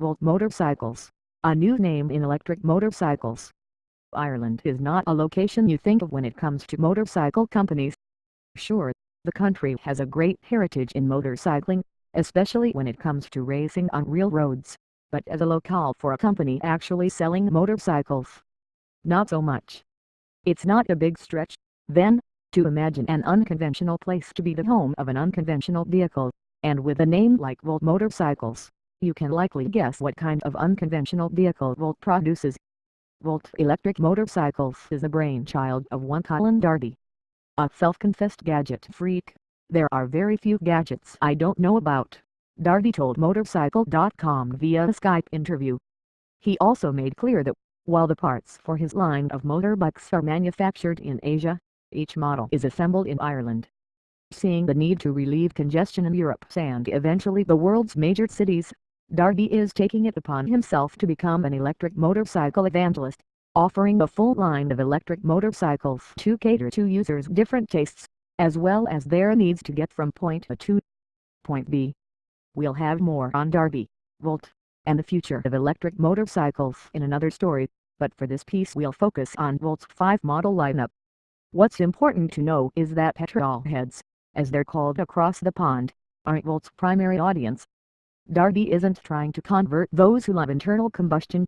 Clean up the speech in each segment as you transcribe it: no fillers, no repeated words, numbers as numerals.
Volt Motorcycles, a new name in electric motorcycles. Ireland is not a location you think of when it comes to motorcycle companies. Sure, the country has a great heritage in motorcycling, especially when it comes to racing on real roads, but as a locale for a company actually selling motorcycles, not so much. It's not a big stretch, then, to imagine an unconventional place to be the home of an unconventional vehicle, and with a name like Volt Motorcycles, you can likely guess what kind of unconventional vehicle Volt produces. Volt Electric Motorcycles is the brainchild of one Colin Darby, a self-confessed gadget freak. There are very few gadgets I don't know about, Darby told Motorcycle.com via a Skype interview. He also made clear that, while the parts for his line of motorbikes are manufactured in Asia, each model is assembled in Ireland. Seeing the need to relieve congestion in Europe and eventually the world's major cities, Darby is taking it upon himself to become an electric motorcycle evangelist, offering a full line of electric motorcycles to cater to users' different tastes, as well as their needs to get from point A to point B. We'll have more on Darby, Volt, and the future of electric motorcycles in another story, but for this piece we'll focus on Volt's 5 model lineup. What's important to know is that petrol heads, as they're called across the pond, aren't Volt's primary audience. Darby isn't trying to convert those who love internal combustion.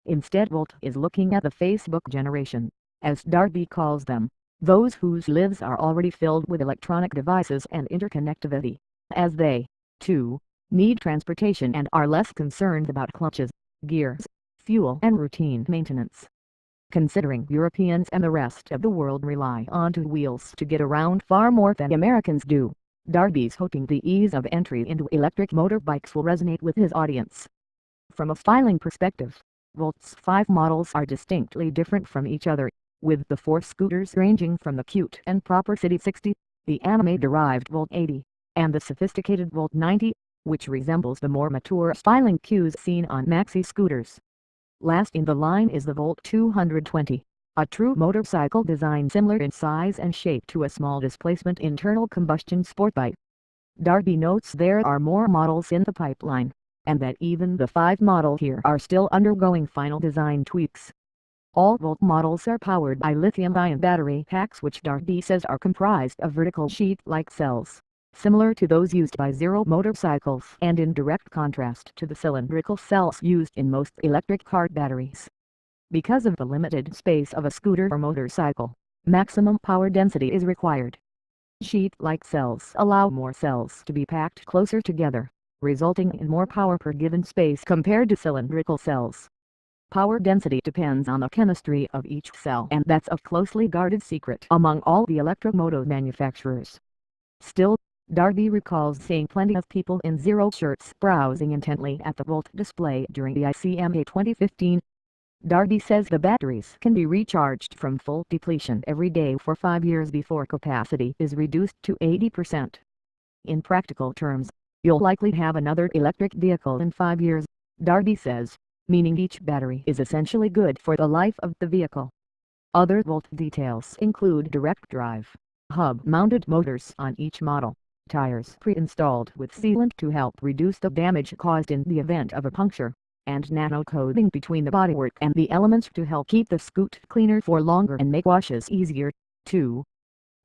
Instead, Volt is looking at the Facebook generation, as Darby calls them, those whose lives are already filled with electronic devices and interconnectivity, as they, too, need transportation and are less concerned about clutches, gears, fuel and routine maintenance. Considering Europeans and the rest of the world rely on two wheels to get around far more than Americans do, Darby's hoping the ease of entry into electric motorbikes will resonate with his audience. From a styling perspective, Volt's 5 models are distinctly different from each other, with the 4 scooters ranging from the cute and proper City 60, the anime-derived Volt 80, and the sophisticated Volt 90, which resembles the more mature styling cues seen on maxi scooters. Last in the line is the Volt 220, a true motorcycle design similar in size and shape to a small displacement internal combustion sport bike. Darby notes there are more models in the pipeline, and that even the 5 models here are still undergoing final design tweaks. All Volt models are powered by lithium-ion battery packs, which Darby says are comprised of vertical sheet-like cells, similar to those used by Zero motorcycles and in direct contrast to the cylindrical cells used in most electric car batteries. Because of the limited space of a scooter or motorcycle, maximum power density is required. Sheet-like cells allow more cells to be packed closer together, resulting in more power per given space compared to cylindrical cells. Power density depends on the chemistry of each cell, and that's a closely guarded secret among all the electromotive manufacturers. Still, Darby recalls seeing plenty of people in Zero shirts browsing intently at the Volt display during the ICMA 2015. Darby says the batteries can be recharged from full depletion every day for 5 years before capacity is reduced to 80%. In practical terms, you'll likely have another electric vehicle in 5 years, Darby says, meaning each battery is essentially good for the life of the vehicle. Other Volt details include direct drive, hub-mounted motors on each model, tires pre-installed with sealant to help reduce the damage caused in the event of a puncture, and nano coating between the bodywork and the elements to help keep the scoot cleaner for longer and make washes easier, too.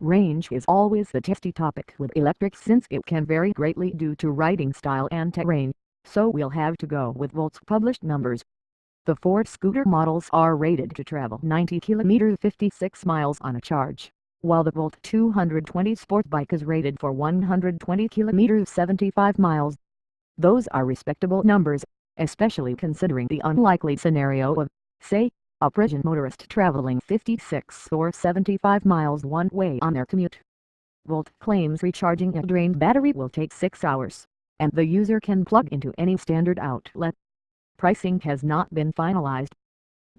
Range is always the testy topic with electric since it can vary greatly due to riding style and terrain, so we'll have to go with Volt's published numbers. The 4 scooter models are rated to travel 90 km 56 miles on a charge, while the Volt 220 sport bike is rated for 120 km 75 miles. Those are respectable numbers, especially considering the unlikely scenario of, say, a Parisian motorist traveling 56 or 75 miles one way on their commute. Volt claims recharging a drained battery will take 6 hours, and the user can plug into any standard outlet. Pricing has not been finalized.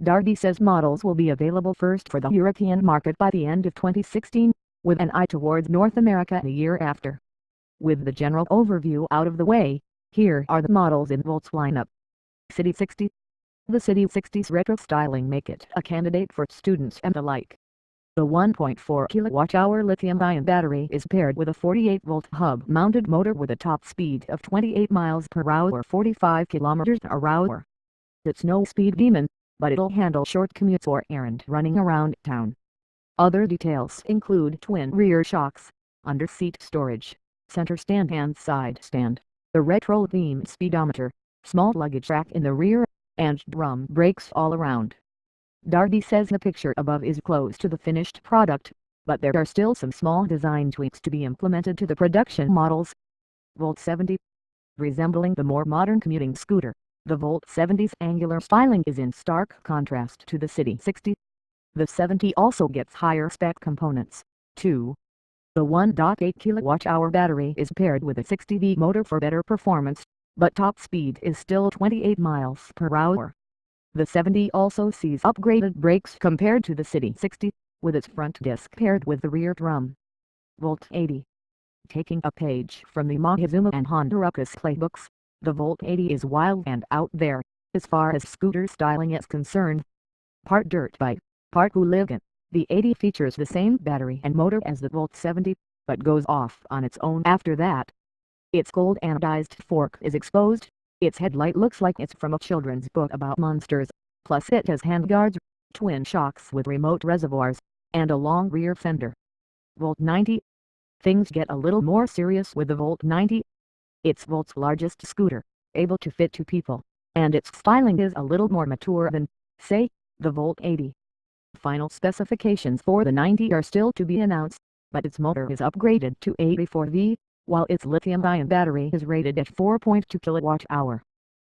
Darby says models will be available first for the European market by the end of 2016, with an eye towards North America the year after. With the general overview out of the way, here are the models in Volt's lineup. City 60. The City 60's retro styling make it a candidate for students and the like. The 1.4 kWh lithium-ion battery is paired with a 48-volt hub-mounted motor with a top speed of 28 miles per hour, 45 kilometers per hour. It's no speed demon, but it'll handle short commutes or errand running around town. Other details include twin rear shocks, under-seat storage, center stand and side stand, the retro-themed speedometer, small luggage rack in the rear, and drum brakes all around. Darby says the picture above is close to the finished product, but there are still some small design tweaks to be implemented to the production models. Volt 70. Resembling the more modern commuting scooter, the Volt 70's angular styling is in stark contrast to the City 60. The 70 also gets higher spec components, too. The 1.8 kWh battery is paired with a 60V motor for better performance, but top speed is still 28 miles per hour. The 70 also sees upgraded brakes compared to the City 60, with its front disc paired with the rear drum. Volt 80. Taking a page from the Yamaha and Honda Ruckus playbooks, the Volt 80 is wild and out there, as far as scooter styling is concerned. Part dirt bike, part hooligan, the 80 features the same battery and motor as the Volt 70, but goes off on its own after that. Its gold anodized fork is exposed. Its headlight looks like it's from a children's book about monsters, plus it has handguards, twin shocks with remote reservoirs, and a long rear fender. Volt 90. Things get a little more serious with the Volt 90. It's Volt's largest scooter, able to fit 2 people, and its styling is a little more mature than, say, the Volt 80. Final specifications for the 90 are still to be announced, but its motor is upgraded to 84V, while its lithium-ion battery is rated at 4.2 kWh.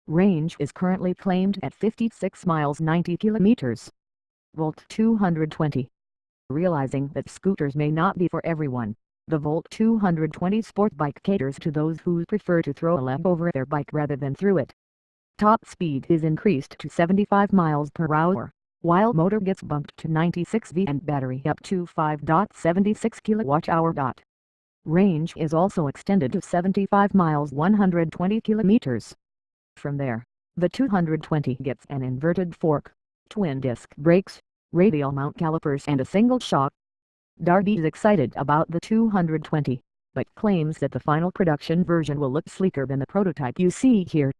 Range is currently claimed at 56 miles 90 kilometers. Volt 220. Realizing that scooters may not be for everyone, the Volt 220 sport bike caters to those who prefer to throw a leg over their bike rather than through it. Top speed is increased to 75 miles per hour, while motor gets bumped to 96V and battery up to 5.76 kWh. Range is also extended to 75 miles 120 kilometers. From there, the 220 gets an inverted fork, twin disc brakes, radial mount calipers and a single shock. Darby is excited about the 220, but claims that the final production version will look sleeker than the prototype you see here.